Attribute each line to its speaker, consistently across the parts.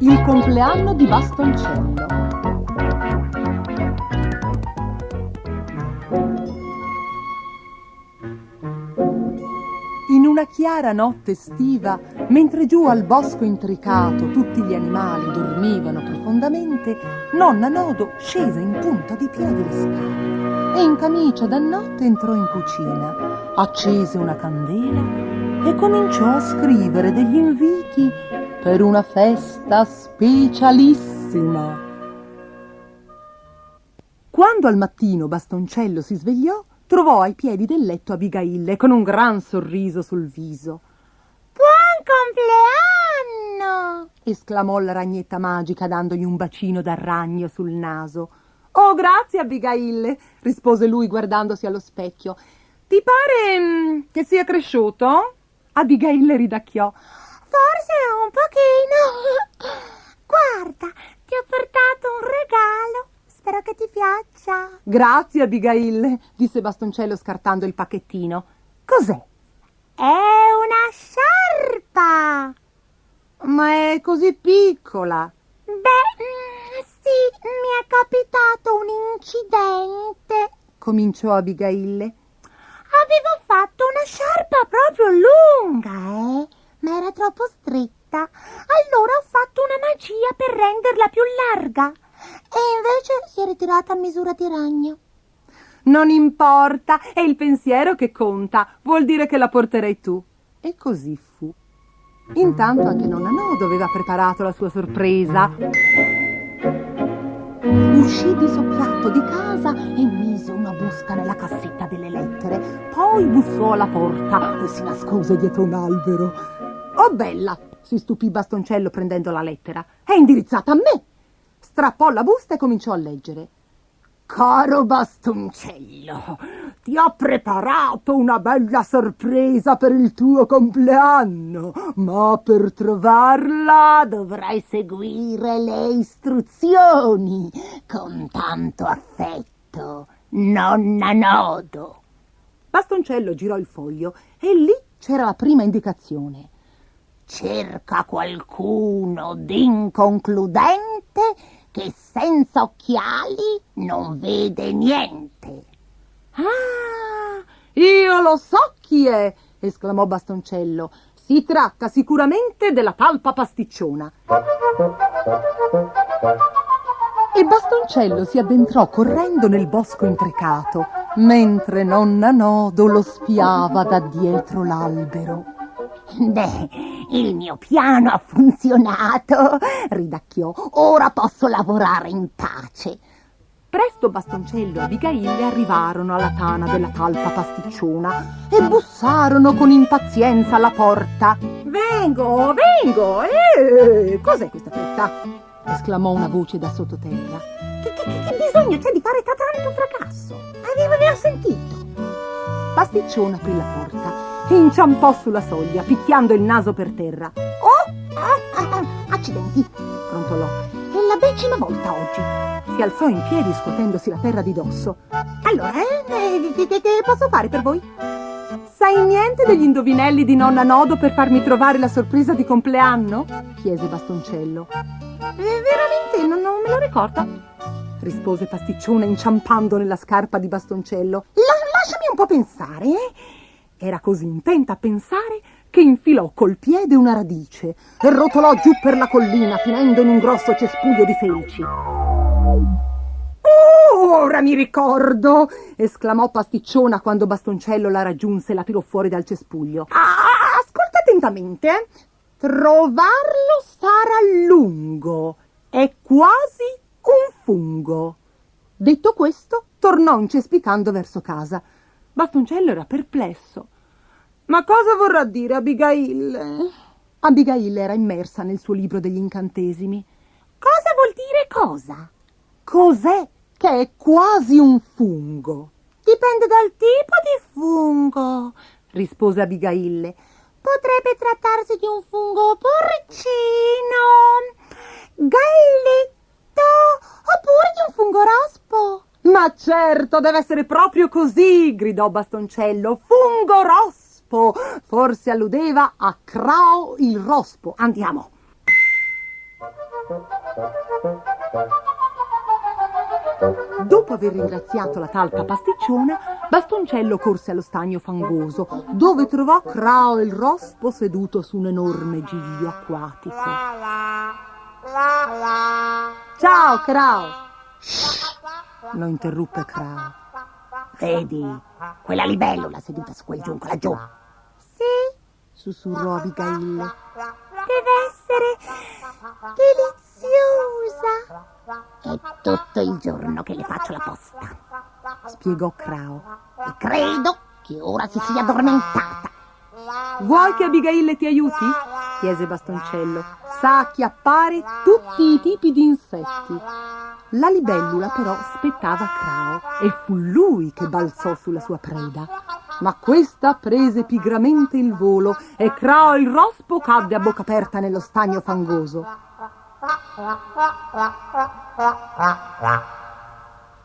Speaker 1: il compleanno di Bastoncello. In una chiara notte estiva, mentre giù al bosco intricato tutti gli animali dormivano profondamente, nonna Nodo scese in punta di piedi le scale e in camicia da notte entrò in cucina, accese una candela e cominciò a scrivere degli inviti per una festa specialissima. Quando al mattino Bastoncello si svegliò, trovò ai piedi del letto Abigaille con un gran sorriso sul viso.
Speaker 2: «Buon compleanno!»
Speaker 1: esclamò la ragnetta magica dandogli un bacino da ragno sul naso. «Oh, grazie Abigaille!» rispose lui guardandosi allo specchio. «Ti pare che sia cresciuto?» Abigaille ridacchiò.
Speaker 2: «Forse un pochino. Guarda, ti ho portato un regalo. Spero che ti piaccia.»
Speaker 1: «Grazie Abigaille», disse Bastoncello scartando il pacchettino. «Cos'è?»
Speaker 2: «È una sciarpa!»
Speaker 1: «Ma è così piccola!»
Speaker 2: «Beh, sì, mi è capitato un incidente»,
Speaker 1: cominciò Abigaille.
Speaker 2: «Avevo fatto una sciarpa proprio lunga, ma era troppo stretta. Allora ho fatto una magia per renderla più larga. E invece si è ritirata a misura di ragno.»
Speaker 1: «Non importa, è il pensiero che conta. Vuol dire che la porterei tu.» E così fu. Intanto anche nonna Nodo aveva preparato la sua sorpresa. Uscì di soppiatto di casa e mise una busta nella cassetta delle lettere. Poi bussò alla porta e si nascose dietro un albero. «Oh bella!» si stupì Bastoncello prendendo la lettera. «È indirizzata a me!» Strappò la busta e cominciò a leggere. «Caro Bastoncello, ti ho preparato una bella sorpresa per il tuo compleanno, ma per trovarla dovrai seguire le istruzioni con tanto affetto, nonna Nodo.» Bastoncello girò il foglio e lì c'era la prima indicazione. «Cerca qualcuno d'inconcludente che senza occhiali non vede niente.» «Ah, io lo so chi è!» esclamò Bastoncello. «Si tratta sicuramente della talpa pasticciona.» E Bastoncello si addentrò correndo nel bosco intricato, mentre nonna Nodo lo spiava da dietro l'albero.
Speaker 2: «Beh, il mio piano ha funzionato», ridacchiò. «Ora posso lavorare in pace.»
Speaker 1: Presto Bastoncello e Abigaille arrivarono alla tana della talpa pasticciona e bussarono con impazienza alla porta. «Vengo, vengo! Cos'è questa fretta?» esclamò una voce da sottoterra.
Speaker 2: Che bisogno c'è di fare tanto fracasso? Ne ho sentito.»
Speaker 1: Pasticciona aprì la porta e inciampò sulla soglia, picchiando il naso per terra.
Speaker 2: Accidenti,
Speaker 1: brontolò.
Speaker 2: è la 10ª volta oggi.
Speaker 1: Si alzò in piedi scuotendosi la terra di dosso.
Speaker 2: «Allora, che posso fare per voi?»
Speaker 1: «Sai niente degli indovinelli di nonna Nodo per farmi trovare la sorpresa di compleanno?» chiese Bastoncello.
Speaker 2: «Veramente non me lo ricordo»,
Speaker 1: rispose Pasticciona inciampando nella scarpa di Bastoncello.
Speaker 2: «Lasciami un po' pensare,
Speaker 1: Era così intenta a pensare che infilò col piede una radice e rotolò giù per la collina finendo in un grosso cespuglio di felci. «Ora mi ricordo!» esclamò Pasticciona quando Bastoncello la raggiunse e la tirò fuori dal cespuglio. «Ascolta attentamente. Trovarlo sarà lungo. È quasi un fungo.» Detto questo, tornò incespicando verso casa. Bastoncello era perplesso. «Ma cosa vorrà dire Abigaille?» Abigaille era immersa nel suo libro degli incantesimi.
Speaker 2: «Cosa vuol dire cosa?»
Speaker 1: «Cos'è che è quasi un fungo?»
Speaker 2: «Dipende dal tipo di fungo»,
Speaker 1: rispose Abigaille.
Speaker 2: «Potrebbe trattarsi di un fungo porcino, galletto, oppure di un fungo rospo.»
Speaker 1: «Ma certo, deve essere proprio così!» gridò Bastoncello. «Fungo rospo!» Forse alludeva a Crao il rospo. Andiamo. Dopo aver ringraziato la talpa pasticciona, Bastoncello corse allo stagno fangoso, dove trovò Crao il rospo seduto su un enorme giglio acquatico. Ciao, Crao! Lo interruppe Crao.
Speaker 2: Vedi, quella libellula seduta su quel giunco laggiù?
Speaker 1: Sì, sussurrò Abigail.
Speaker 2: Deve essere deliziosa. È tutto il giorno che le faccio la posta,
Speaker 1: Spiegò Crao.
Speaker 2: e credo che ora si sia addormentata.
Speaker 1: Vuoi che Abigail ti aiuti? Chiese Bastoncello. Sa acchiappare tutti i tipi di insetti. La libellula però aspettava Crao e fu lui che balzò sulla sua preda. Ma questa prese pigramente il volo e Crao il rospo cadde a bocca aperta nello stagno fangoso.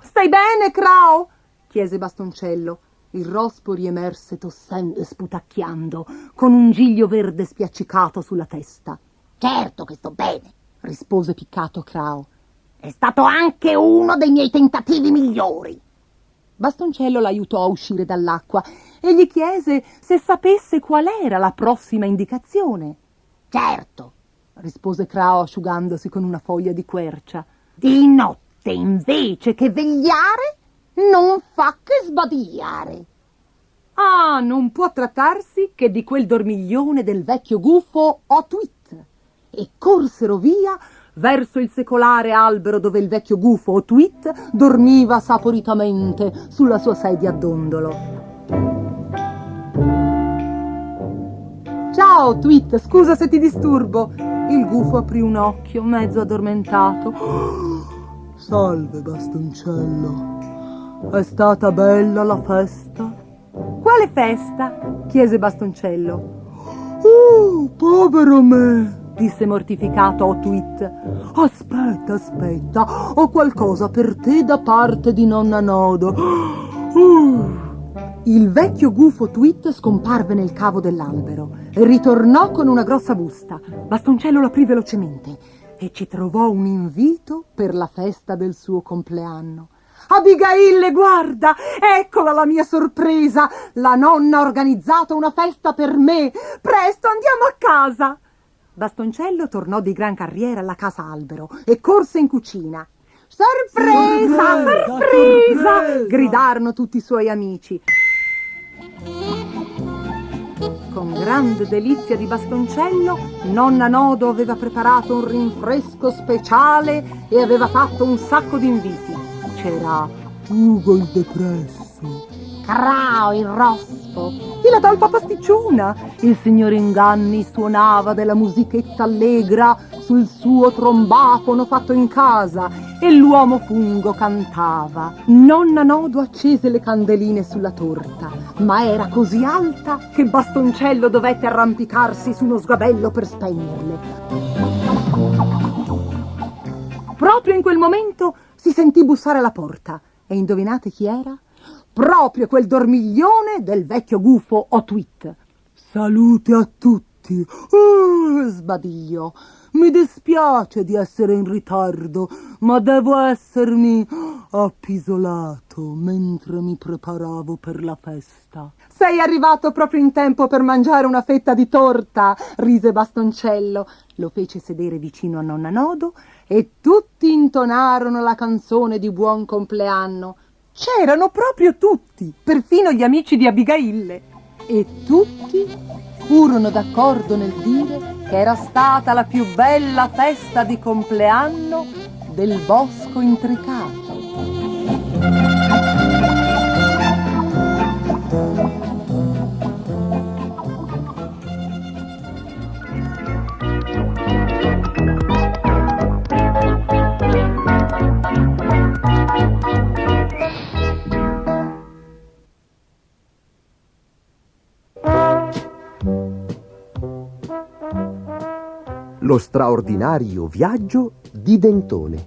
Speaker 1: Stai bene, Crao? Chiese Bastoncello. Il rospo riemerse tossendo e sputacchiando, con un giglio verde spiaccicato sulla testa.
Speaker 2: Certo che sto bene.
Speaker 1: Rispose piccato Crao.
Speaker 2: È stato anche uno dei miei tentativi migliori.
Speaker 1: Bastoncello l'aiutò a uscire dall'acqua e gli chiese se sapesse qual era la prossima indicazione.
Speaker 2: Certo,
Speaker 1: Rispose Crao asciugandosi con una foglia di quercia.
Speaker 2: di notte invece che vegliare non fa che sbadigliare.
Speaker 1: Ah, non può trattarsi che di quel dormiglione del vecchio gufo Otwit. E corsero via verso il secolare albero dove il vecchio gufo Otwit dormiva saporitamente sulla sua sedia a dondolo. Ciao, Otwit, scusa se ti disturbo. Il gufo aprì un occhio, mezzo addormentato. Salve, Bastoncello. È stata bella la festa? Quale festa? Chiese Bastoncello. Povero me, disse mortificato Otwit. Aspetta, ho qualcosa per te da parte di nonna Nodo. Il vecchio gufo Otwit scomparve nel cavo dell'albero e ritornò con una grossa busta. Bastoncello l'aprì velocemente e ci trovò un invito per la festa del suo compleanno. Abigail, guarda, eccola la mia sorpresa. La nonna ha organizzato una festa per me. Presto, andiamo a casa. Bastoncello tornò di gran carriera alla casa albero e corse in cucina. Sorpresa! Gridarono tutti i suoi amici. Con grande delizia di Bastoncello, nonna Nodo aveva preparato un rinfresco speciale e aveva fatto un sacco di inviti. C'era Ugo il depresso,
Speaker 2: Crao il rospo,
Speaker 1: e la talpa pasticciona. Il signor Inganni suonava della musichetta allegra sul suo trombafono fatto in casa e l'uomo fungo cantava. Nonna Nodo accese le candeline sulla torta, ma era così alta che Bastoncello dovette arrampicarsi su uno sgabello per spegnerle. Proprio in quel momento si sentì bussare alla porta e indovinate chi era? Proprio quel dormiglione del vecchio gufo Otwit. Salute a tutti, sbadigliò. Mi dispiace di essere in ritardo, ma devo essermi appisolato mentre mi preparavo per la festa. Sei arrivato proprio in tempo per mangiare una fetta di torta, rise Bastoncello. Lo fece sedere vicino a nonna Nodo e tutti intonarono la canzone di buon compleanno. C'erano proprio tutti, perfino gli amici di Abigail. E tutti furono d'accordo nel dire che era stata la più bella festa di compleanno del bosco intricato.
Speaker 3: Lo straordinario viaggio di Dentone.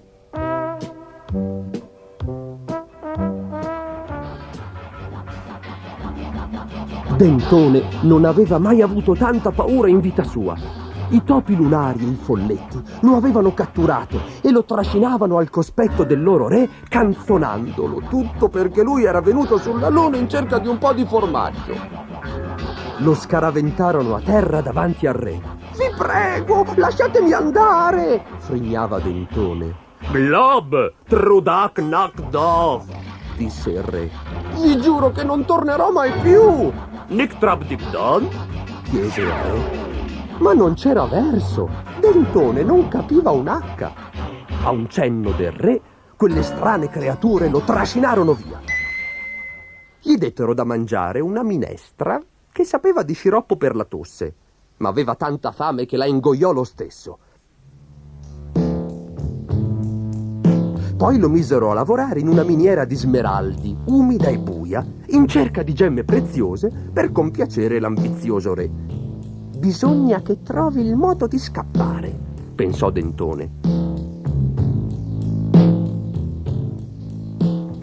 Speaker 3: Dentone non aveva mai avuto tanta paura in vita sua. I topi lunari e i folletti lo avevano catturato e lo trascinavano al cospetto del loro re, canzonandolo, tutto perché lui era venuto sulla luna in cerca di un po' di formaggio. Lo scaraventarono a terra davanti al re. «Vi prego, lasciatemi andare!» frignava Dentone. «Blob, trudak nak dov!» disse il re. «Vi giuro che non tornerò mai più!» «Nick trab dip don?» chiese il re. Ma non c'era verso. Dentone non capiva un H. A un cenno del re, quelle strane creature lo trascinarono via. Gli dettero da mangiare una minestra che sapeva di sciroppo per la tosse, ma aveva tanta fame che la ingoiò lo stesso. Poi lo misero a lavorare in una miniera di smeraldi, umida e buia, in cerca di gemme preziose per compiacere l'ambizioso re. «Bisogna che trovi il modo di scappare», pensò Dentone.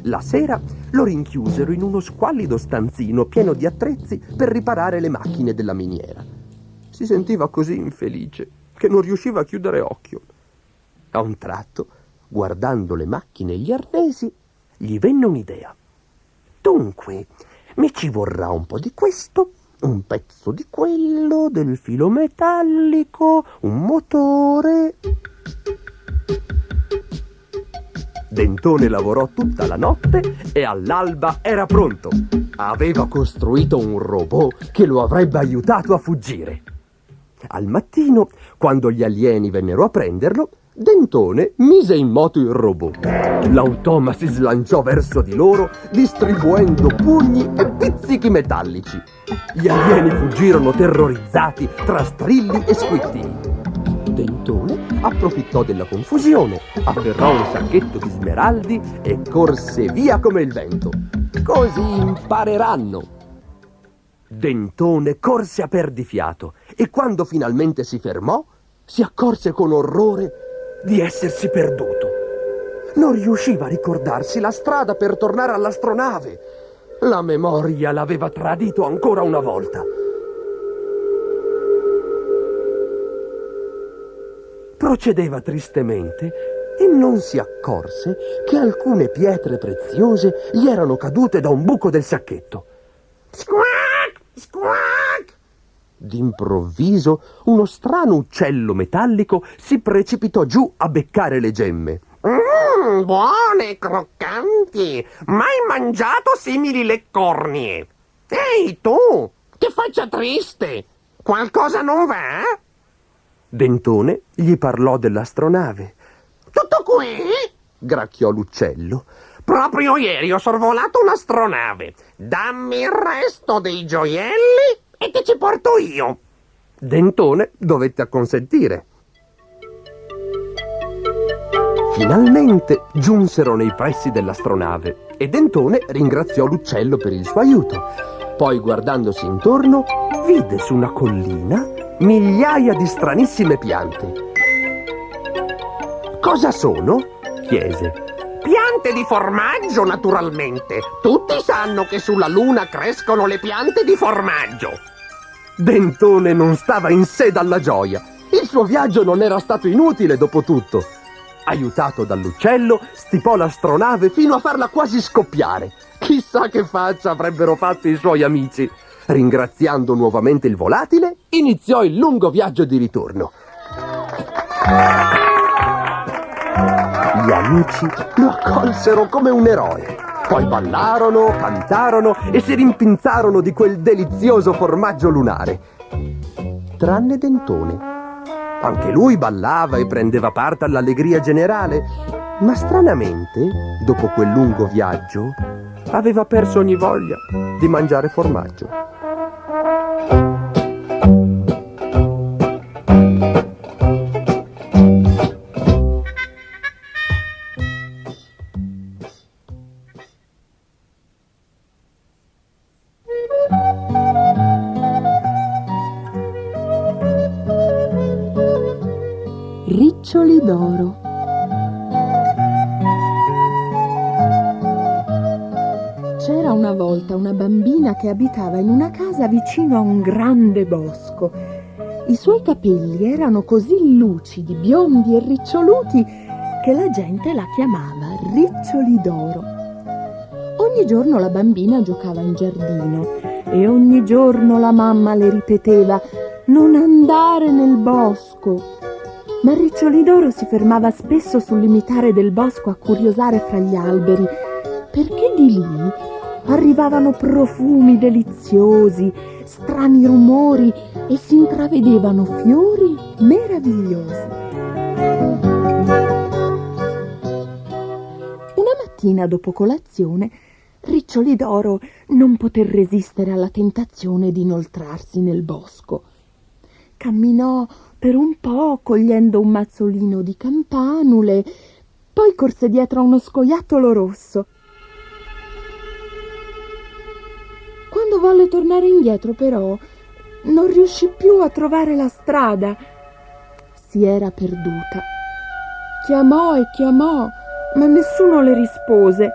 Speaker 3: La sera lo rinchiusero in uno squallido stanzino pieno di attrezzi per riparare le macchine della miniera. Si sentiva così infelice che non riusciva a chiudere occhio. A un tratto, guardando le macchine e gli arnesi, gli venne un'idea. «Dunque, mi ci vorrà un po' di questo, un pezzo di quello, del filo metallico, un motore...» Dentone lavorò tutta la notte e all'alba era pronto. Aveva costruito un robot che lo avrebbe aiutato a fuggire. Al mattino, quando gli alieni vennero a prenderlo, Dentone mise in moto il robot. L'automa si slanciò verso di loro, distribuendo pugni e pizzichi metallici. Gli alieni fuggirono terrorizzati tra strilli e squittini. Dentone approfittò della confusione, afferrò un sacchetto di smeraldi e corse via come il vento. Così impareranno. Dentone corse a perdifiato e quando finalmente si fermò, si accorse con orrore di essersi perduto. Non riusciva a ricordarsi la strada per tornare all'astronave. La memoria l'aveva tradito ancora una volta. Procedeva tristemente e non si accorse che alcune pietre preziose gli erano cadute da un buco del sacchetto. Squawk! Squawk! D'improvviso uno strano uccello metallico si precipitò giù a beccare le gemme. Buone e croccanti! Mai mangiato simili leccornie! Ehi tu! Che faccia triste! Qualcosa non va? Dentone gli parlò dell'astronave. «Tutto qui?» gracchiò l'uccello. «Proprio ieri ho sorvolato un'astronave. Dammi il resto dei gioielli e te ci porto io». Dentone dovette acconsentire. Finalmente giunsero nei pressi dell'astronave e Dentone ringraziò l'uccello per il suo aiuto. Poi, guardandosi intorno, vide su una collina migliaia di stranissime piante. «Cosa sono?» chiese. «Piante di formaggio, naturalmente. Tutti sanno che sulla Luna crescono le piante di formaggio». Dentone non stava in sé dalla gioia. Il suo viaggio non era stato inutile, dopo tutto. Aiutato dall'uccello, stipò l'astronave fino a farla quasi scoppiare. Chissà che faccia avrebbero fatto i suoi amici. Ringraziando nuovamente il volatile, iniziò il lungo viaggio di ritorno. Gli amici lo accolsero come un eroe. Poi ballarono, cantarono e si rimpinzarono di quel delizioso formaggio lunare. Tranne Dentone. Anche lui ballava e prendeva parte all'allegria generale, ma stranamente, dopo quel lungo viaggio, aveva perso ogni voglia di mangiare formaggio.
Speaker 1: Riccioli d'oro. C'era una volta una bambina che abitava in una casa vicino a un grande bosco. I suoi capelli erano così lucidi, biondi e riccioluti che la gente la chiamava Riccioli d'Oro. Ogni giorno la bambina giocava in giardino e ogni giorno la mamma le ripeteva: non andare nel bosco. Ma Riccioli d'Oro si fermava spesso sul limitare del bosco a curiosare fra gli alberi, perché di lì arrivavano profumi deliziosi, strani rumori e si intravedevano fiori meravigliosi. Una mattina dopo colazione, Riccioli d'Oro non poté resistere alla tentazione di inoltrarsi nel bosco. Camminò per un po' cogliendo un mazzolino di campanule, poi corse dietro a uno scoiattolo rosso. Quando volle tornare indietro, però, non riuscì più a trovare la strada. Si era perduta. Chiamò e chiamò, ma nessuno le rispose.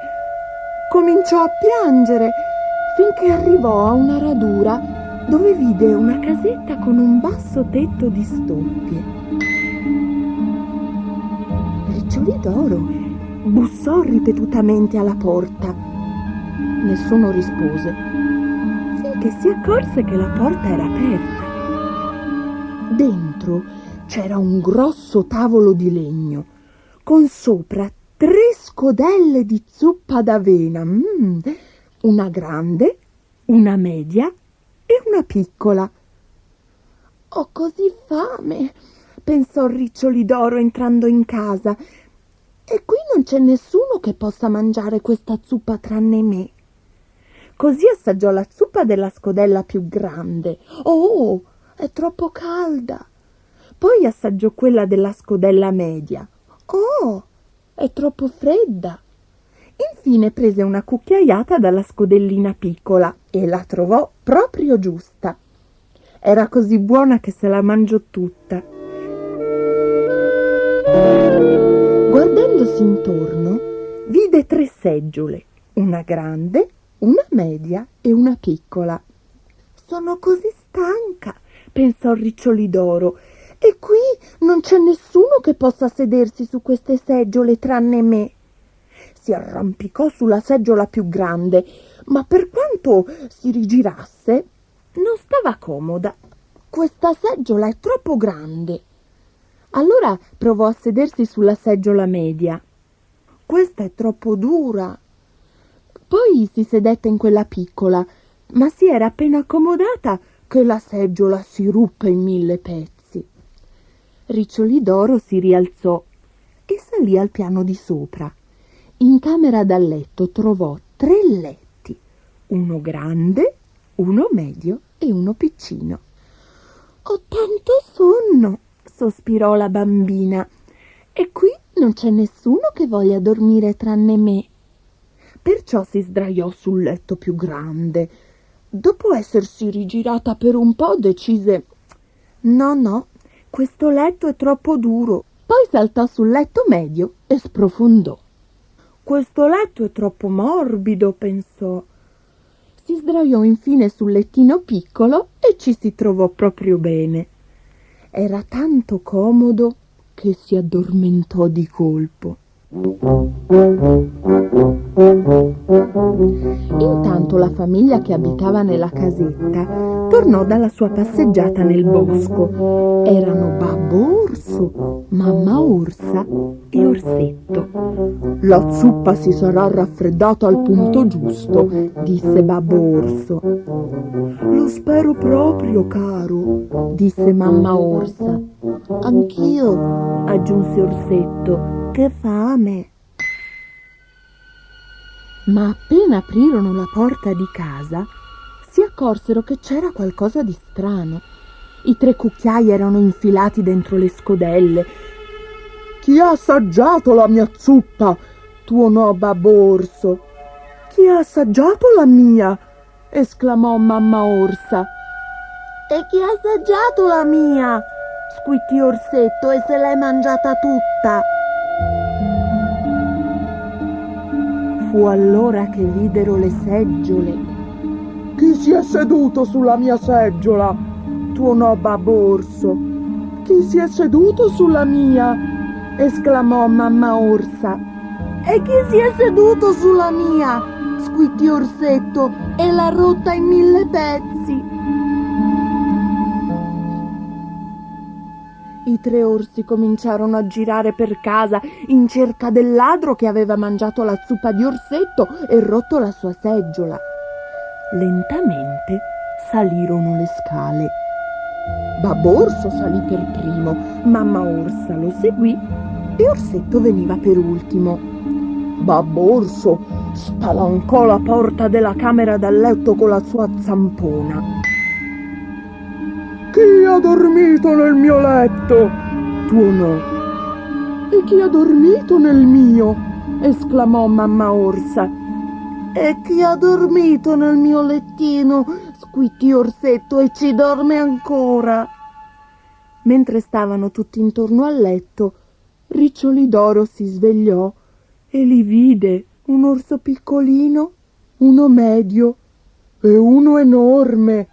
Speaker 1: Cominciò a piangere finché arrivò a una radura dove vide una casetta con un basso tetto di stoppie. Riccioli d'Oro bussò ripetutamente alla porta. Nessuno rispose, finché si accorse che la porta era aperta. Dentro c'era un grosso tavolo di legno, con sopra 3 scodelle di zuppa d'avena, una grande, una media e una piccola. Ho così fame, pensò Riccioli d'Oro entrando in casa, e qui non c'è nessuno che possa mangiare questa zuppa tranne me. Così assaggiò la zuppa della scodella più grande. Oh, è troppo calda. Poi assaggiò quella della scodella media. Oh, è troppo fredda. Infine prese una cucchiaiata dalla scodellina piccola e la trovò proprio giusta. Era così buona che se la mangiò tutta. Guardandosi intorno, vide 3 seggiole, una grande, una media e una piccola. Sono così stanca, pensò Riccioli d'Oro, e qui non c'è nessuno che possa sedersi su queste seggiole tranne me. Si arrampicò sulla seggiola più grande, ma per quanto si rigirasse, non stava comoda. Questa seggiola è troppo grande. Allora provò a sedersi sulla seggiola media. Questa è troppo dura. Poi si sedette in quella piccola, ma si era appena accomodata che la seggiola si ruppe in 1000 pezzi. Riccioli d'Oro si rialzò e salì al piano di sopra. In camera da letto trovò 3 letti, uno grande, uno medio e uno piccino. Ho tanto sonno, sospirò la bambina, e qui non c'è nessuno che voglia dormire tranne me. Perciò si sdraiò sul letto più grande. Dopo essersi rigirata per un po', decise: no, questo letto è troppo duro. Poi saltò sul letto medio e sprofondò. Questo letto è troppo morbido, pensò. Si sdraiò infine sul lettino piccolo e ci si trovò proprio bene. Era tanto comodo che si addormentò di colpo. Intanto la famiglia che abitava nella casetta tornò dalla sua passeggiata nel bosco. Erano Babbo Orso, Mamma Orsa e Orsetto. La zuppa si sarà raffreddata al punto giusto, disse Babbo Orso. Lo spero proprio, caro, disse Mamma Orsa. Anch'io, aggiunse Orsetto. Che fame! Ma appena aprirono la porta di casa, si accorsero che c'era qualcosa di strano. I 3 cucchiai erano infilati dentro le scodelle. «Chi ha assaggiato la mia zuppa?» tuonò Babbo Orso. «Chi ha assaggiato la mia?» esclamò Mamma Orsa. «E chi ha assaggiato la mia?» squicchiò Orsetto, «e se l'è mangiata tutta?» Fu allora che videro le seggiole. «Chi si è seduto sulla mia seggiola?» tuonò Babbo Orso. Chi si è seduto sulla mia? Esclamò mamma Orsa. E chi si è seduto sulla mia? Squittì Orsetto e l'ha rotta in 1000 pezzi. I 3 orsi cominciarono a girare per casa in cerca del ladro che aveva mangiato la zuppa di Orsetto e rotto la sua seggiola. Lentamente salirono le scale. Babbo Orso salì per primo, mamma Orsa lo seguì e Orsetto veniva per ultimo. Babbo Orso spalancò la porta della camera da letto con la sua zampona. Chi ha dormito nel mio letto? Tuonò. E chi ha dormito nel mio? Esclamò mamma Orsa. E chi ha dormito nel mio lettino? Squittì Orsetto e ci dorme ancora. Mentre stavano tutti intorno al letto, Riccioli d'Oro si svegliò e li vide un orso piccolino, uno medio e uno enorme.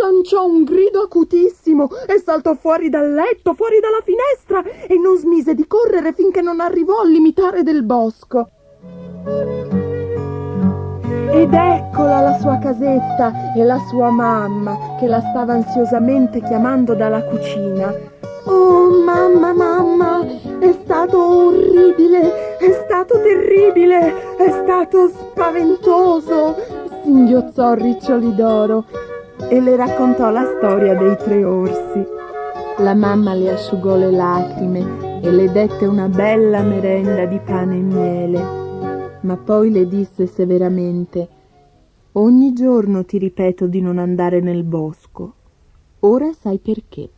Speaker 1: Lanciò un grido acutissimo e saltò fuori dal letto, fuori dalla finestra e non smise di correre finché non arrivò al limitare del bosco. Ed eccola la sua casetta e la sua mamma che la stava ansiosamente chiamando dalla cucina. Oh mamma, mamma, è stato orribile, è stato terribile, è stato spaventoso, singhiozzò Riccioli d'Oro e le raccontò la storia dei 3 orsi. La mamma le asciugò le lacrime e le dette una bella merenda di pane e miele, ma poi le disse severamente: ogni giorno ti ripeto di non andare nel bosco. Ora sai perché.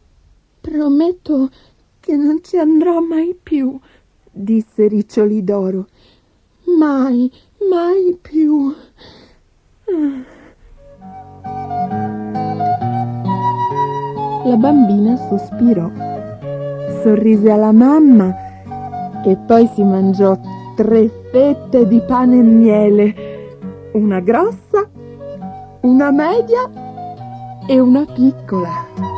Speaker 1: Prometto che non ci andrò mai più, disse Riccioli d'Oro. Mai, mai più. La bambina sospirò, sorrise alla mamma e poi si mangiò 3 fette di pane e miele, una grossa, una media e una piccola.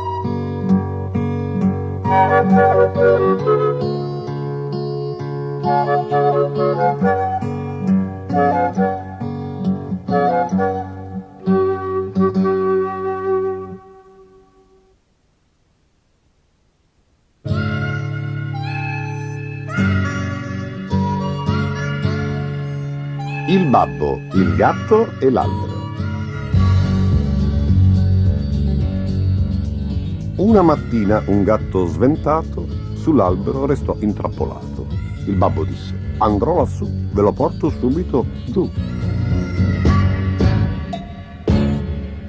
Speaker 4: Il babbo, il gatto e l'albero. Una mattina un gatto sventato sull'albero restò intrappolato. Il babbo disse: andrò lassù, ve lo porto subito giù.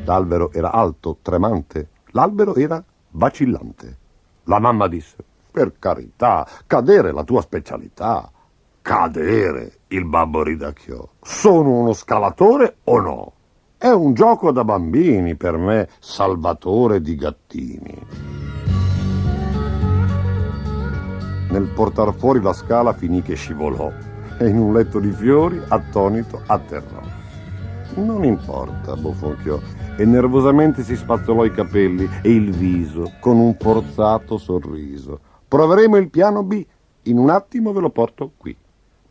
Speaker 4: L'albero era alto, tremante, l'albero era vacillante. La mamma disse: per carità, cadere è la tua specialità. Cadere, il babbo ridacchiò. Sono uno scalatore o no? È un gioco da bambini per me, salvatore di gattini. Nel portar fuori la scala finì che scivolò e in un letto di fiori, attonito, atterrò. Non importa, bofonchiò, e nervosamente si spazzolò i capelli e il viso con un forzato sorriso. Proveremo il piano B, in un attimo ve lo porto qui.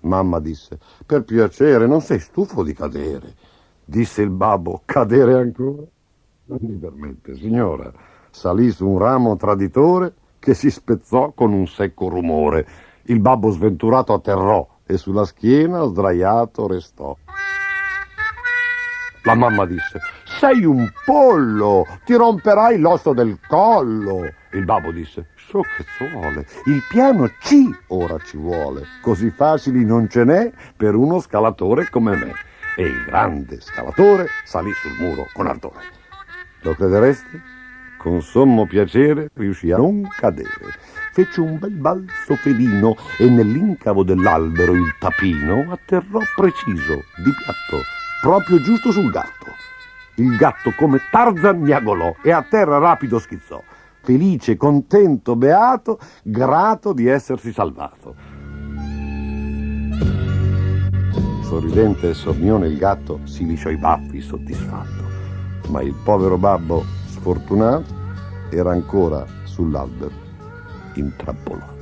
Speaker 4: Mamma disse: per piacere, non sei stufo di cadere? Disse il babbo: cadere ancora? Non mi permette, signora. Salì su un ramo traditore che si spezzò con un secco rumore. Il babbo sventurato atterrò e sulla schiena sdraiato restò. La mamma disse: sei un pollo, ti romperai l'osso del collo. Il babbo disse: so che vuole, il piano C ora ci vuole, così facili non ce n'è per uno scalatore come me. E il grande scalatore salì sul muro con ardore. Lo credereste? Con sommo piacere riuscì a non cadere. Fece un bel balzo felino e nell'incavo dell'albero il tapino atterrò preciso, di piatto, proprio giusto sul gatto. Il gatto come Tarzan miagolò e a terra rapido schizzò. Felice, contento, beato, grato di essersi salvato. Sorridente e sornione il gatto si lisciò i baffi soddisfatto, ma il povero babbo, sfortunato, era ancora sull'albero, intrappolato.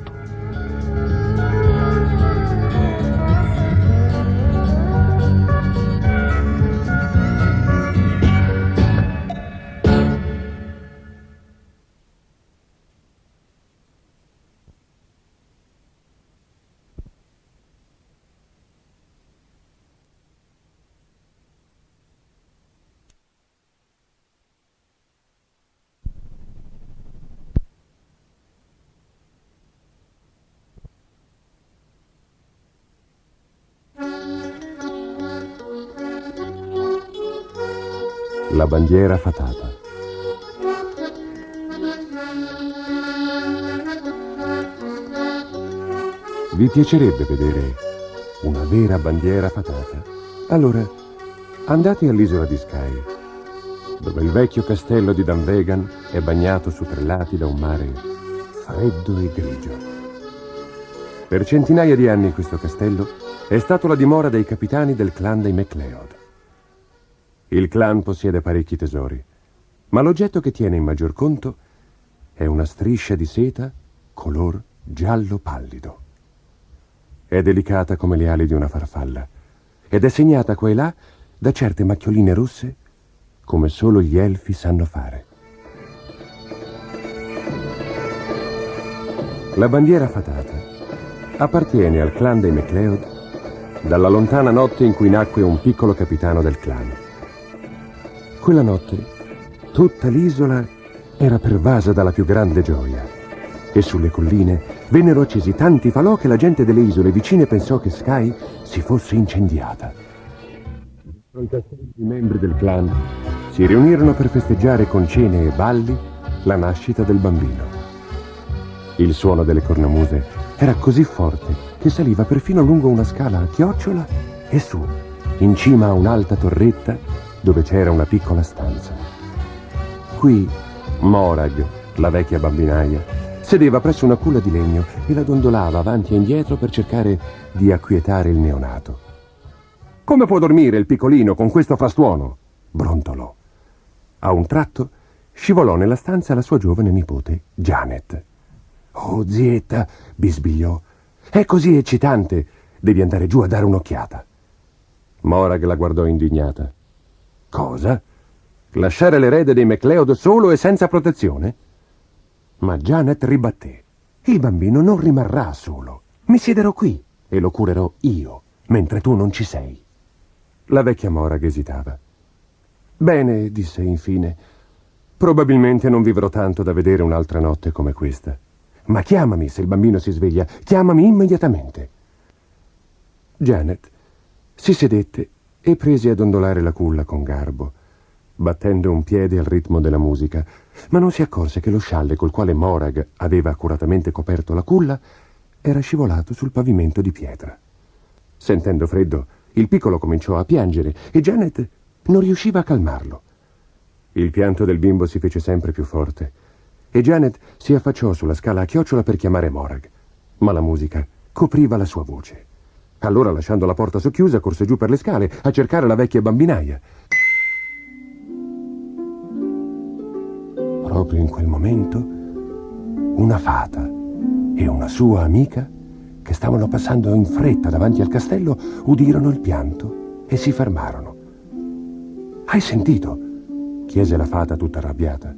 Speaker 5: La bandiera fatata. Vi piacerebbe vedere una vera bandiera fatata? Allora andate all'isola di Skye, dove il vecchio castello di Dunvegan è bagnato su 3 lati da un mare freddo e grigio. Per centinaia di anni questo castello è stato la dimora dei capitani del clan dei MacLeod. Il clan possiede parecchi tesori, ma l'oggetto che tiene in maggior conto è una striscia di seta color giallo pallido. È delicata come le ali di una farfalla ed è segnata qua e là da certe macchioline rosse come solo gli elfi sanno fare. La bandiera fatata appartiene al clan dei MacLeod dalla lontana notte in cui nacque un piccolo capitano del clan. Quella notte tutta l'isola era pervasa dalla più grande gioia e sulle colline vennero accesi tanti falò che la gente delle isole vicine pensò che Skye si fosse incendiata. I membri del clan si riunirono per festeggiare con cene e balli la nascita del bambino. Il suono delle cornamuse era così forte che saliva perfino lungo una scala a chiocciola e su, in cima a un'alta torretta dove c'era una piccola stanza. Qui Morag, la vecchia bambinaia, sedeva presso una culla di legno e la dondolava avanti e indietro per cercare di acquietare il neonato. «Come può dormire il piccolino con questo frastuono?» brontolò. A un tratto scivolò nella stanza la sua giovane nipote, Janet. «Oh, zietta!» bisbigliò. «È così eccitante! Devi andare giù a dare un'occhiata!» Morag la guardò indignata. «Cosa? Lasciare l'erede dei MacLeod solo e senza protezione?» Ma Janet ribatté. «Il bambino non rimarrà solo. Mi siederò qui e lo curerò io, mentre tu non ci sei.» La vecchia Morag esitava. «Bene», disse infine, «probabilmente non vivrò tanto da vedere un'altra notte come questa. Ma chiamami se il bambino si sveglia, chiamami immediatamente.» Janet si sedette e prese a dondolare la culla con garbo, battendo un piede al ritmo della musica, ma non si accorse che lo scialle col quale Morag aveva accuratamente coperto la culla era scivolato sul pavimento di pietra. Sentendo freddo, il piccolo cominciò a piangere e Janet non riusciva a calmarlo. Il pianto del bimbo si fece sempre più forte e Janet si affacciò sulla scala a chiocciola per chiamare Morag, ma la musica copriva la sua voce. Allora, lasciando la porta socchiusa, corse giù per le scale a cercare la vecchia bambinaia. Proprio in quel momento, una fata e una sua amica, che stavano passando in fretta davanti al castello, udirono il pianto e si fermarono. «Hai sentito?» chiese la fata tutta arrabbiata.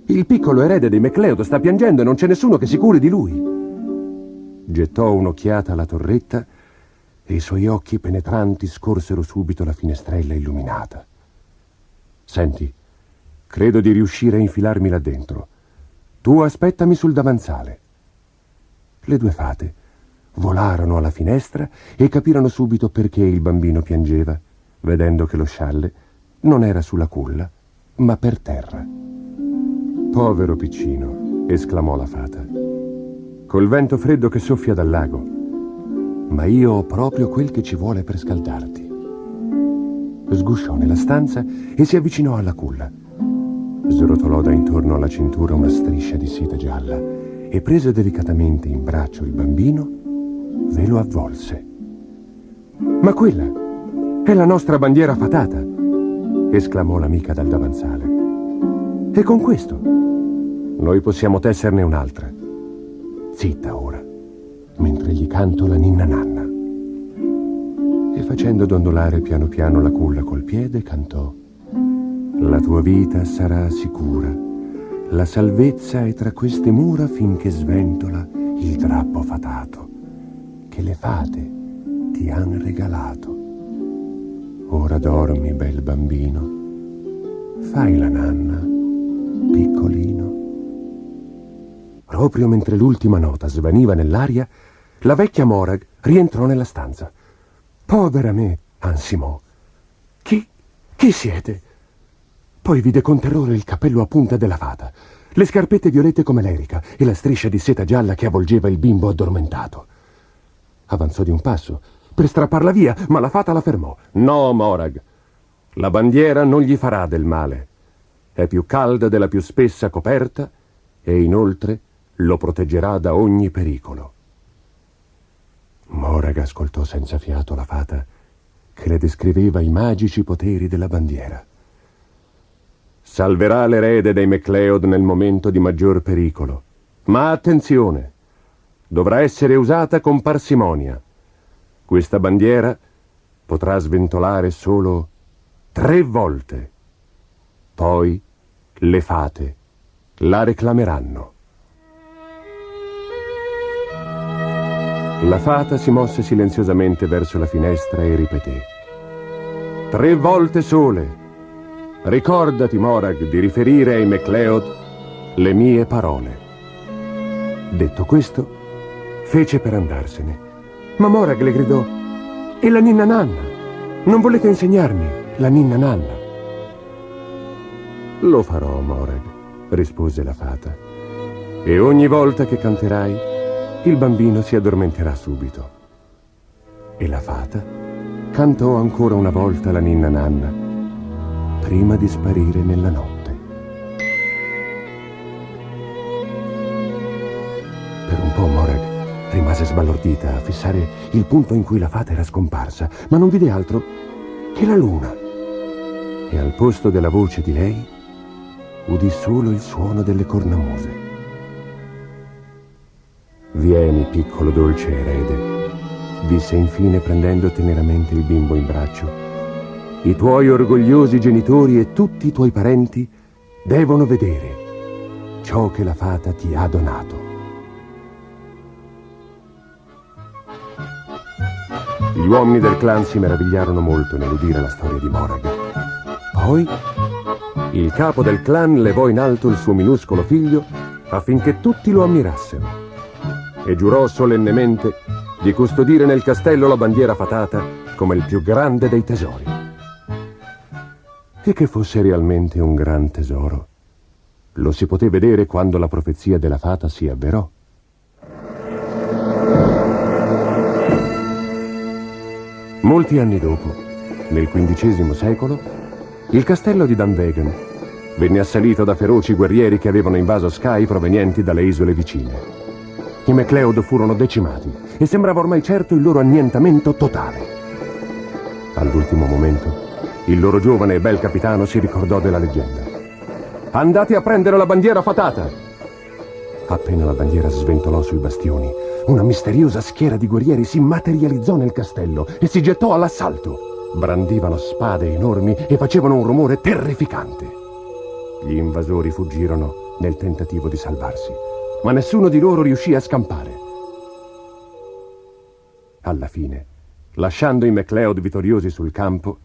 Speaker 5: «Il piccolo erede dei MacLeod sta piangendo e non c'è nessuno che si curi di lui.» Gettò un'occhiata alla torretta e i suoi occhi penetranti scorsero subito la finestrella illuminata. «Senti, credo di riuscire a infilarmi là dentro. Tu aspettami sul davanzale.» Le due fate volarono alla finestra e capirono subito perché il bambino piangeva, vedendo che lo scialle non era sulla culla, ma per terra. «Povero piccino», esclamò la fata, «col vento freddo che soffia dal lago. Ma io ho proprio quel che ci vuole per scaldarti.» Sgusciò nella stanza e si avvicinò alla culla. Srotolò da intorno alla cintura una striscia di seta gialla e, preso delicatamente in braccio il bambino, ve lo avvolse. «Ma quella È la nostra bandiera fatata, esclamò l'amica dal davanzale. E con questo noi possiamo tesserne un'altra. Zitta ora, mentre gli canto la ninna nanna. E facendo dondolare piano piano la culla col piede, cantò: la tua vita sarà sicura, la salvezza è tra queste mura finché sventola il drappo fatato che le fate ti han regalato. Ora dormi, bel bambino, fai la nanna, piccolino. Proprio mentre l'ultima nota svaniva nell'aria, la vecchia Morag rientrò nella stanza. Povera me, ansimò. Chi siete? Poi vide con terrore il cappello a punta della fata, le scarpette violette come l'erica e la striscia di seta gialla che avvolgeva il bimbo addormentato. Avanzò di un passo per strapparla via, ma la fata la fermò. No, Morag, la bandiera non gli farà del male. È più calda della più spessa coperta e inoltre lo proteggerà da ogni pericolo. Morag ascoltò senza fiato la fata che le descriveva i magici poteri della bandiera. Salverà l'erede dei MacLeod nel momento di maggior pericolo. Ma attenzione, dovrà essere usata con parsimonia. Questa bandiera potrà sventolare solo 3 volte. Poi le fate la reclameranno. La fata si mosse silenziosamente verso la finestra e ripeté: 3 volte sole. Ricordati, Morag, di riferire ai MacLeod le mie parole. Detto questo, fece per andarsene. Ma Morag le gridò: e la ninna nanna? Non volete insegnarmi la ninna nanna? Lo farò, Morag, rispose la fata. E ogni volta che canterai, il bambino si addormenterà subito. E la fata cantò ancora una volta la ninna nanna, prima di sparire nella notte. Per un po' Morag rimase sbalordita a fissare il punto in cui la fata era scomparsa, ma non vide altro che la luna. E al posto della voce di lei udì solo il suono delle cornamuse. Vieni, piccolo dolce erede, disse infine prendendo teneramente il bimbo in braccio. I tuoi orgogliosi genitori e tutti i tuoi parenti devono vedere ciò che la fata ti ha donato. Gli uomini del clan si meravigliarono molto nell'udire la storia di Morag. Poi il capo del clan levò in alto il suo minuscolo figlio affinché tutti lo ammirassero e giurò solennemente di custodire nel castello la bandiera fatata come il più grande dei tesori. E che fosse realmente un gran tesoro lo si poté vedere quando la profezia della fata si avverò. Molti anni dopo, nel XV secolo, il castello di Dunvegan venne assalito da feroci guerrieri che avevano invaso Skye provenienti dalle isole vicine. I MacLeod furono decimati e sembrava ormai certo il loro annientamento totale. All'ultimo momento, il loro giovane e bel capitano si ricordò della leggenda. Andate a prendere la bandiera fatata! Appena la bandiera sventolò sui bastioni, una misteriosa schiera di guerrieri si materializzò nel castello e si gettò all'assalto. Brandivano spade enormi e facevano un rumore terrificante. Gli invasori fuggirono nel tentativo di salvarsi, ma nessuno di loro riuscì a scampare. Alla fine, lasciando i MacLeod vittoriosi sul campo,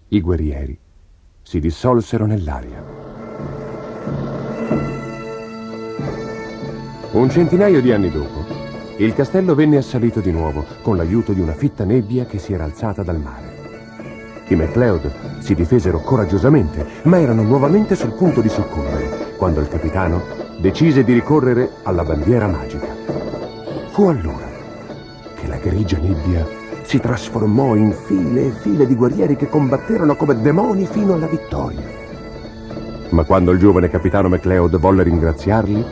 Speaker 5: i guerrieri si dissolsero nell'aria. Un centinaio di anni dopo, il castello venne assalito di nuovo con l'aiuto di una fitta nebbia che si era alzata dal mare. I MacLeod si difesero coraggiosamente, ma erano nuovamente sul punto di soccorrere quando il capitano decise di ricorrere alla bandiera magica. Fu allora che la grigia nebbia si trasformò in file e file di guerrieri che combatterono come demoni fino alla vittoria. Ma quando il giovane capitano MacLeod volle ringraziarli,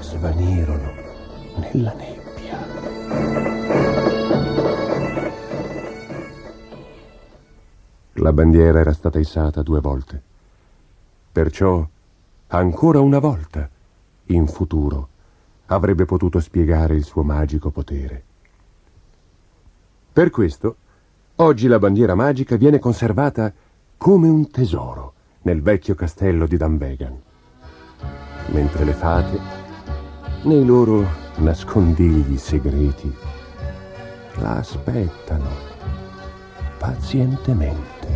Speaker 5: svanirono nella nebbia. La bandiera era stata issata 2 volte. Perciò, ancora una volta, in futuro, avrebbe potuto spiegare il suo magico potere. Per questo, oggi la bandiera magica viene conservata come un tesoro nel vecchio castello di Dunvegan, mentre le fate, nei loro nascondigli segreti, la aspettano pazientemente.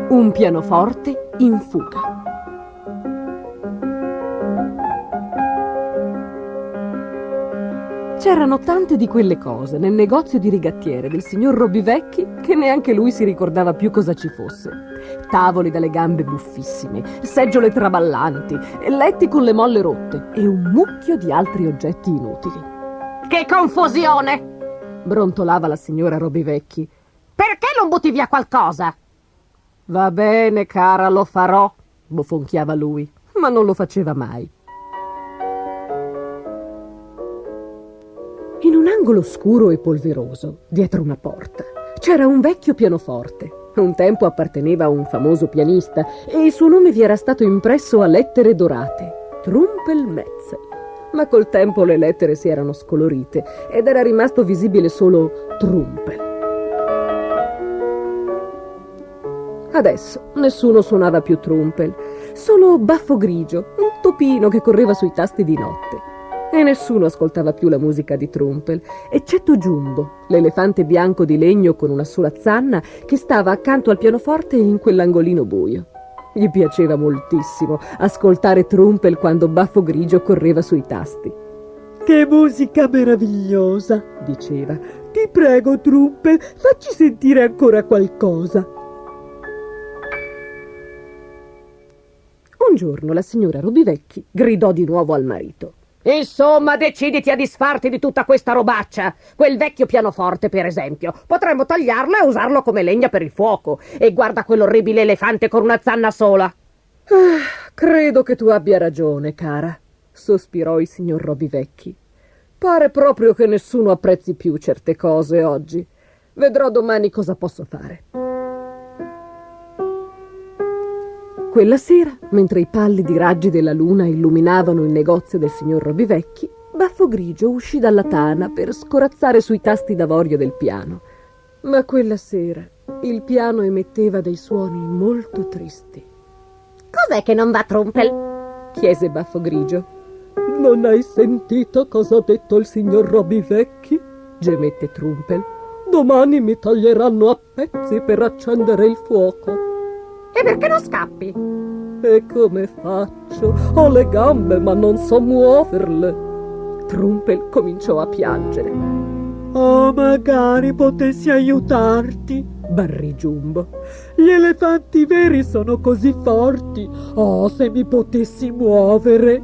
Speaker 6: Un pianoforte in fuga. C'erano tante di quelle cose nel negozio di rigattiere del signor Robivecchi che neanche lui si ricordava più cosa ci fosse. Tavoli dalle gambe buffissime, seggiole traballanti, letti con le molle rotte e un mucchio di altri oggetti inutili.
Speaker 1: Che confusione!
Speaker 6: Brontolava la signora Robivecchi.
Speaker 1: Perché non butti via qualcosa?
Speaker 6: Va bene, cara, lo farò, bofonchiava lui, ma non lo faceva mai. In un angolo scuro e polveroso, dietro una porta, c'era un vecchio pianoforte. Un tempo apparteneva a un famoso pianista e il suo nome vi era stato impresso a lettere dorate, Trumpelmetzel. Ma col tempo le lettere si erano scolorite ed era rimasto visibile solo Trumpel. Adesso nessuno suonava più Trumpel, solo Baffo Grigio, un topino che correva sui tasti di notte. E nessuno ascoltava più la musica di Trumpel, eccetto Jumbo, l'elefante bianco di legno con una sola zanna che stava accanto al pianoforte in quell'angolino buio. Gli piaceva moltissimo ascoltare Trumpel quando Baffo Grigio correva sui tasti.
Speaker 7: «Che musica meravigliosa!» diceva. «Ti prego, Trumpel, facci sentire ancora qualcosa!»
Speaker 6: Un giorno la signora Robivecchi gridò di nuovo al marito.
Speaker 1: Insomma, deciditi a disfarti di tutta questa robaccia. Quel vecchio pianoforte, per esempio. Potremmo tagliarlo e usarlo come legna per il fuoco. E guarda quell'orribile elefante con una zanna sola.
Speaker 6: Credo che tu abbia ragione, cara, sospirò il signor Robivecchi. Pare proprio che nessuno apprezzi più certe cose oggi. Vedrò domani cosa posso fare. Quella sera, mentre i pallidi raggi della luna illuminavano il negozio del signor Robivecchi, Baffo Grigio uscì dalla tana per scorazzare sui tasti d'avorio del piano. Ma quella sera il piano emetteva dei suoni molto tristi.
Speaker 2: Cos'è che non va, Trumpel?
Speaker 6: Chiese Baffo Grigio.
Speaker 7: «Non hai sentito cosa ha detto il signor Robivecchi?»
Speaker 6: gemette Trumpel.
Speaker 7: «Domani mi taglieranno a pezzi per accendere il fuoco».
Speaker 1: E perché non scappi?
Speaker 7: «E come faccio? Ho le gambe ma non so muoverle».
Speaker 6: Trumpel cominciò a piangere.
Speaker 7: «Oh, magari potessi aiutarti»,
Speaker 6: barrì Jumbo.
Speaker 7: «Gli elefanti veri sono così forti. Oh, se mi potessi muovere».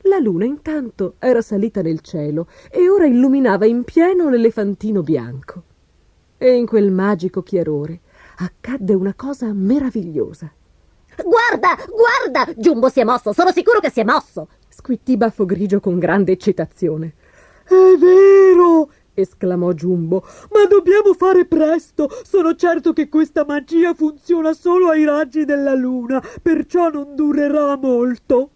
Speaker 6: La luna intanto era salita nel cielo e ora illuminava in pieno l'elefantino bianco. E in quel magico chiarore accadde una cosa meravigliosa.
Speaker 2: Guarda, guarda! Jumbo si è mosso, sono sicuro che si è mosso!
Speaker 6: Squittì Baffo Grigio con grande eccitazione.
Speaker 7: «È vero!» esclamò Jumbo. «Ma dobbiamo fare presto! Sono certo che questa magia funziona solo ai raggi della luna, perciò non durerà molto!»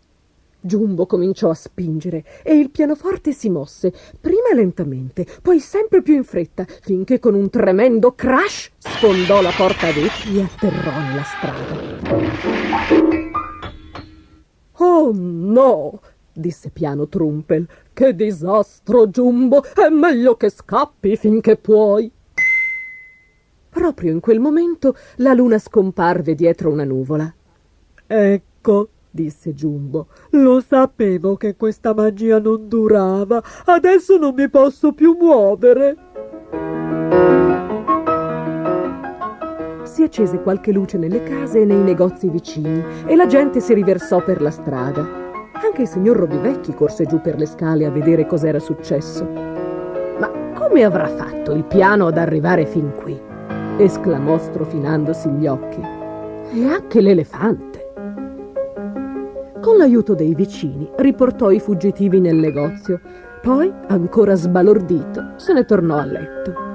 Speaker 6: Jumbo cominciò a spingere e il pianoforte si mosse, prima lentamente, poi sempre più in fretta, finché con un tremendo crash sfondò la porta a vetri e atterrò nella strada.
Speaker 7: «Oh no!» disse piano Trumpel. «Che disastro, Jumbo! È meglio che scappi finché puoi!»
Speaker 6: Proprio in quel momento la luna scomparve dietro una nuvola.
Speaker 7: «Ecco», disse Jumbo, «lo sapevo che questa magia non durava. Adesso non mi posso più muovere».
Speaker 6: si accese qualche luce nelle case e nei negozi vicini e la gente si riversò per la strada. Anche il signor Robivecchi corse giù per le scale a vedere cos'era successo. «Ma come avrà fatto il piano ad arrivare fin qui?» esclamò strofinandosi gli occhi. «E anche l'elefante!» Con l'aiuto dei vicini riportò i fuggitivi nel negozio. Poi, ancora sbalordito, se ne tornò a letto.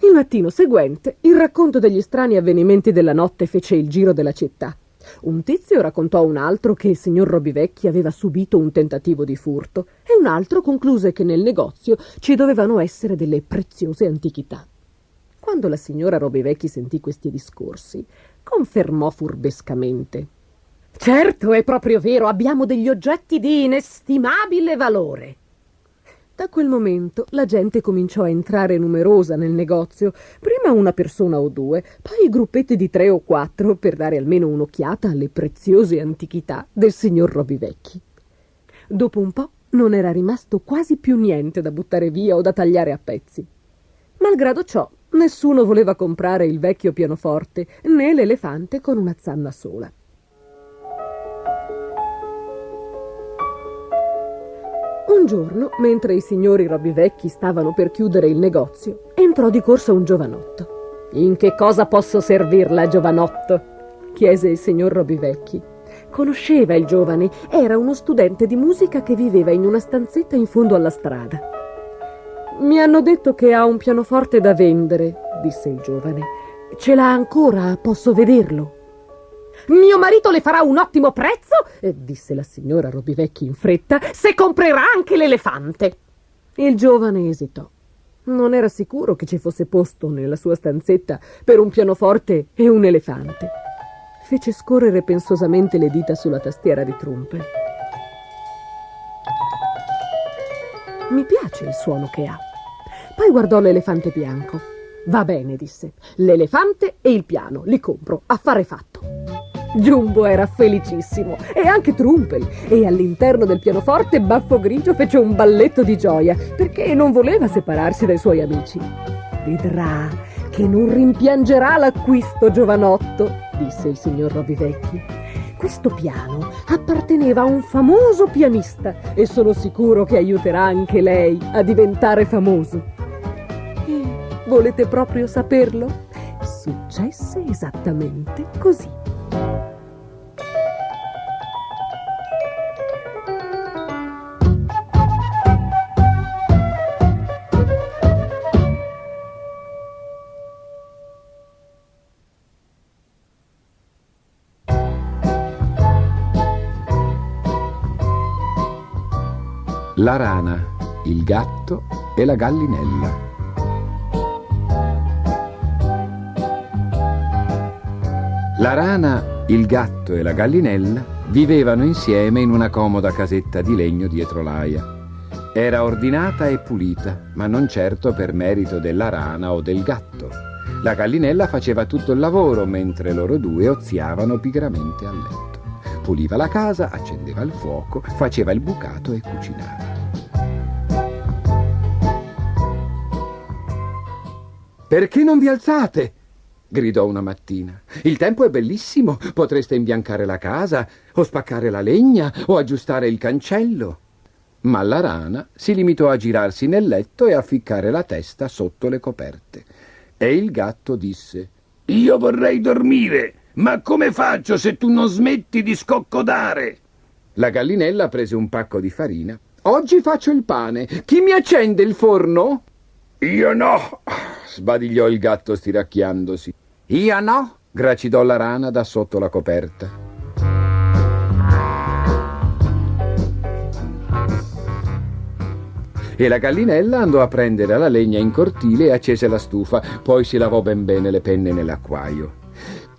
Speaker 6: Il mattino seguente, il racconto degli strani avvenimenti della notte fece il giro della città. Un tizio raccontò a un altro che il signor Robivecchi aveva subito un tentativo di furto e un altro concluse che nel negozio ci dovevano essere delle preziose antichità. Quando la signora Robivecchi sentì questi discorsi, confermò furbescamente: «Certo, è proprio vero, abbiamo degli oggetti di inestimabile valore». Da quel momento la gente cominciò a entrare numerosa nel negozio, prima una persona o due, poi gruppetti di 3 o 4 per dare almeno un'occhiata alle preziose antichità del signor Robivecchi. Dopo un po' non era rimasto quasi più niente da buttare via o da tagliare a pezzi. Malgrado ciò, nessuno voleva comprare il vecchio pianoforte né l'elefante con una zanna sola. Un giorno, mentre i signori Robivecchi stavano per chiudere il negozio, entrò di corsa un giovanotto. «In che cosa posso servirla, giovanotto?» chiese il signor Robivecchi. Conosceva il giovane, era uno studente di musica che viveva in una stanzetta in fondo alla strada. «Mi hanno detto che ha un pianoforte da vendere», disse il giovane. «Ce l'ha ancora? Posso vederlo?» «Mio marito le farà un ottimo prezzo», disse la signora Robivecchi in fretta, «se comprerà anche l'elefante». Il giovane esitò. Non era sicuro che ci fosse posto nella sua stanzetta per un pianoforte e un elefante. Fece scorrere pensosamente le dita sulla tastiera di Trumpel. «Mi piace il suono che ha». Poi guardò l'elefante bianco. «Va bene», disse, «l'elefante e il piano li compro, affare fatto». Jumbo era felicissimo, e anche Trumpel, e all'interno del pianoforte Baffo Grigio fece un balletto di gioia, perché non voleva separarsi dai suoi amici. «Vedrà che non rimpiangerà l'acquisto, giovanotto», disse il signor Robivecchi. «Questo piano apparteneva a un famoso pianista, e sono sicuro che aiuterà anche lei a diventare famoso». E volete proprio saperlo? Successe esattamente così.
Speaker 8: La rana, il gatto e la gallinella. La rana, il gatto e la gallinella vivevano insieme in una comoda casetta di legno dietro l'aia. Era ordinata e pulita, ma non certo per merito della rana o del gatto. La gallinella faceva tutto il lavoro, mentre loro due oziavano pigramente a letto. Puliva la casa, accendeva il fuoco, faceva il bucato e cucinava. «Perché non vi alzate?» gridò una mattina. «Il tempo è bellissimo, potreste imbiancare la casa, o spaccare la legna, o aggiustare il cancello». Ma la rana si limitò a girarsi nel letto e a ficcare la testa sotto le coperte. E il gatto disse: «Io vorrei dormire, ma come faccio se tu non smetti di scoccodare?» La gallinella prese un pacco di farina. «Oggi faccio il pane. Chi mi accende il forno?» «Io no», sbadigliò il gatto stiracchiandosi. «Io no», gracidò la rana da sotto la coperta. E la gallinella andò a prendere la legna in cortile e accese la stufa, poi si lavò ben bene le penne nell'acquaio.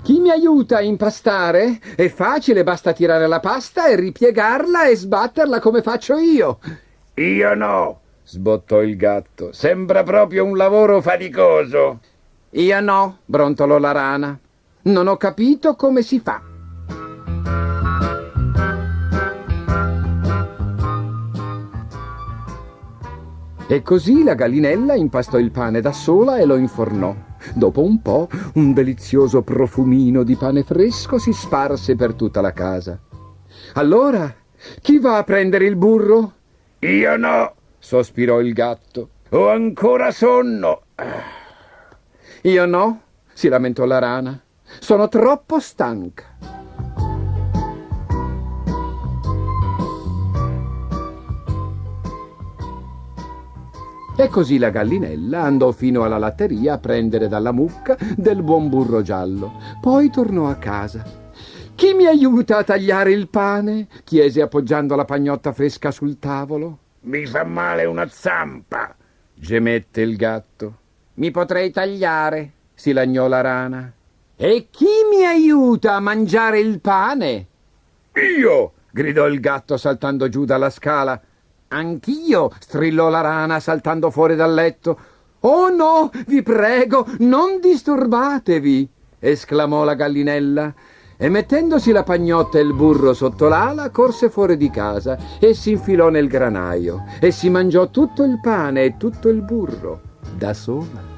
Speaker 8: «Chi mi aiuta a impastare? È facile, basta tirare la pasta e ripiegarla e sbatterla come faccio io». «Io no», sbottò il gatto, «sembra proprio un lavoro faticoso». «Io no», brontolò la rana, «non ho capito come si fa». E così la gallinella impastò il pane da sola e lo infornò. Dopo un po', un delizioso profumino di pane fresco si sparse per tutta la casa. Allora, chi va a prendere il burro?
Speaker 9: Io no,
Speaker 8: Sospirò il gatto.
Speaker 9: ho ancora sonno.
Speaker 8: Io no, si lamentò la rana. Sono troppo stanca. E così la gallinella andò fino alla latteria a prendere dalla mucca del buon burro giallo. Poi tornò a casa. «Chi mi aiuta a tagliare il pane?» chiese appoggiando la pagnotta fresca sul tavolo.
Speaker 9: Mi fa male una zampa.
Speaker 8: Gemette il gatto. «Mi potrei tagliare», si lagnò la rana. «E chi mi aiuta a mangiare il pane?»
Speaker 9: Io!
Speaker 8: gridò il gatto saltando giù dalla scala. «Anch'io!» strillò la rana saltando fuori dal letto. «Oh no, vi prego, non disturbatevi!» esclamò la gallinella. E mettendosi la pagnotta e il burro sotto l'ala, corse fuori di casa e si infilò nel granaio e si mangiò tutto il pane e tutto il burro da sola.